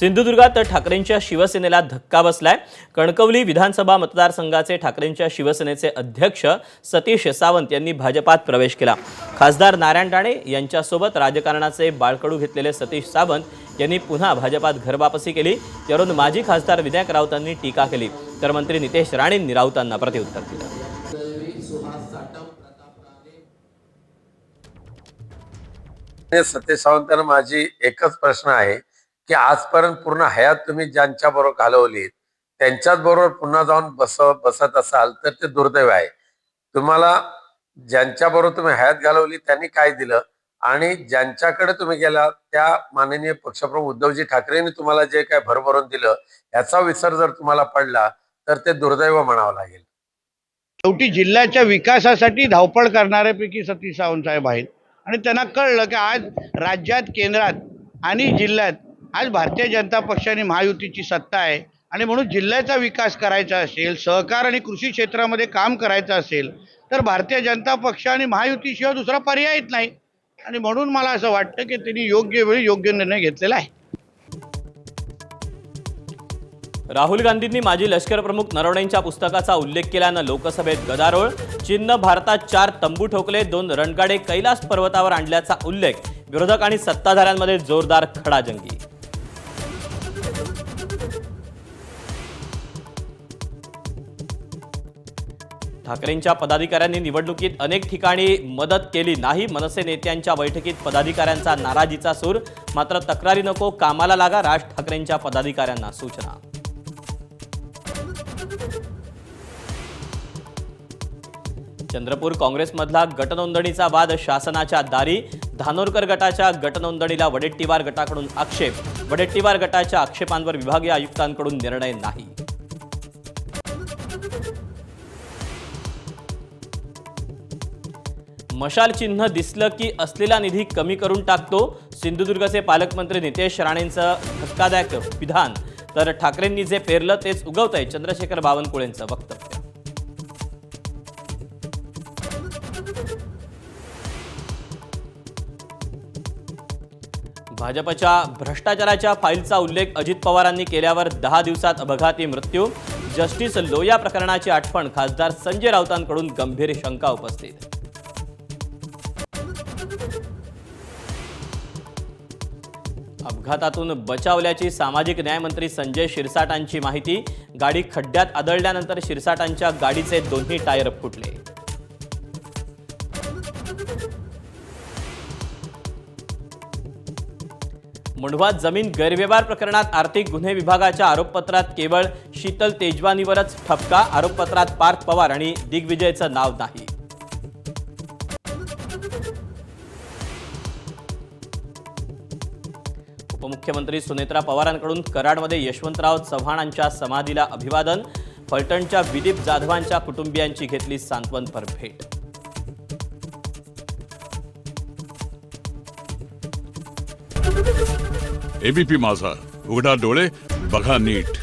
सिंधुदुर्गात ठाकरेंच्या शिवसेनेला धक्का बसलाय। कणकवली विधानसभा मतदारसंघाचे ठाकरेंच्या शिवसेनेचे अध्यक्ष सतीश सावंत यांनी भाजपात प्रवेश केला। खासदार नारायण राणे यांच्यासोबत राजकारणाचे बाळकडू घेतलेले सतीश सावंत यांनी पुन्हा भाजपात घरवापसी केली। त्यावरून माजी खासदार विनायक राऊतांनी टीका केली, तर मंत्री नितेश राणेंनी राऊतांना प्रत्युत्तर दिलं। सतीश सावंतांना माझी एकच प्रश्न आहे की आजपर्यंत पूर्ण हयात तुम्ही ज्यांच्या बरोबर घालवली त्यांच्याच बरोबर पुन्हा जाऊन बसत असाल तर ते दुर्दैव आहे। तुम्हाला ज्यांच्या बरोबर तुम्ही हयात घालवली त्यांनी काय दिलं आणि ज्यांच्याकडे तुम्ही गेला त्या माननीय पक्षप्रमुख उद्धवजी ठाकरेंनी तुम्हाला जे काय भरभरून दिलं याचा विसर जर तुम्हाला पडला तर ते दुर्दैव म्हणावं लागेल। शेवटी जिल्ह्याच्या विकासासाठी धावपळ करणाऱ्यापैकी सतीश सावंत साहेब आहेत आणि त्यांना कळलं की आज राज्यात, केंद्रात आणि जिल्ह्यात आज भारतीय जनता पक्ष आणि महायुतीची सत्ता आहे आणि म्हणून जिल्ह्याचा विकास करायचा असेल, सहकार आणि कृषी क्षेत्रामध्ये काम करायचं असेल तर भारतीय जनता पक्ष आणि महायुतीशिवाय दुसरा पर्यायच नाही आणि म्हणून मला असं वाटतं की त्यांनी योग्य वेळी योग्य निर्णय घेतलेला आहे। राहुल गांधींनी माजी लष्कर प्रमुख नरवणेंच्या पुस्तकाचा उल्लेख केल्यानं लोकसभेत गदारोळ। चीननं भारतात 4 तंबू ठोकले, 2 रणगाडे कैलास पर्वतावर आणल्याचा उल्लेख। विरोधक आणि सत्ताधाऱ्यांमध्ये जोरदार खडाजंगी। ठाकरेंच्या पदाधिकाऱ्यांनी निवडणुकीत अनेक ठिकाणी मदत केली नाही। मनसे नेत्यांच्या बैठकीत पदाधिकाऱ्यांचा नाराजीचा सूर। मात्र तक्रारी नको, कामाला लागा, राज ठाकरेंच्या पदाधिकाऱ्यांना सूचना। चंद्रपूर काँग्रेसमधला गटनोंदणीचा वाद शासनाच्या दारी। धानोरकर गटाच्या गटनोंदणीला वडेट्टीवार गटाकडून आक्षेप। वडेट्टीवार गटाच्या आक्षेपांवर विभागीय आयुक्तांकडून निर्णय नाही। मशाल चिन्ह दिसलं की असलेला निधी कमी करून टाकतो। सिंधुदुर्गचे पालकमंत्री नितेश राणेंचं धक्कादायक विधान। तर ठाकरेंनी जे पेरलं तेच उगवतंय, चंद्रशेखर बावनकुळेंचं वक्तव्य। भाजपच्या भ्रष्टाचाराच्या फाईलचा उल्लेख अजित पवारांनी केल्यावर 10 दिवसात अपघाती मृत्यू। जस्टिस लोया प्रकरणाची आठवण, खासदार संजय राऊतांकडून गंभीर शंका उपस्थित। अपघातातून बचावल्याची सामाजिक न्यायमंत्री संजय शिरसाटांची माहिती। गाडी खड्ड्यात आदळल्यानंतर शिरसाटांच्या गाडीचे दोन्ही टायर फुटले। मुंढवात जमीन गैरव्यवहार प्रकरणात आर्थिक गुन्हे विभागाच्या आरोपपत्रात केवळ शीतल तेजवानीवरच ठपका। आरोपपत्रात पार्थ पवार आणि दिग्विजयचं नाव नाही। उपमुख्यमंत्री सुनेत्रा पवारांकडून कराडमध्ये यशवंतराव चव्हाणांच्या समाधीला अभिवादन। फलटणच्या विदीप जाधवांच्या कुटुंबियांची घेतली सांत्वनपर भेट। एबीपी माझा, उघडा डोळे बघा नीट।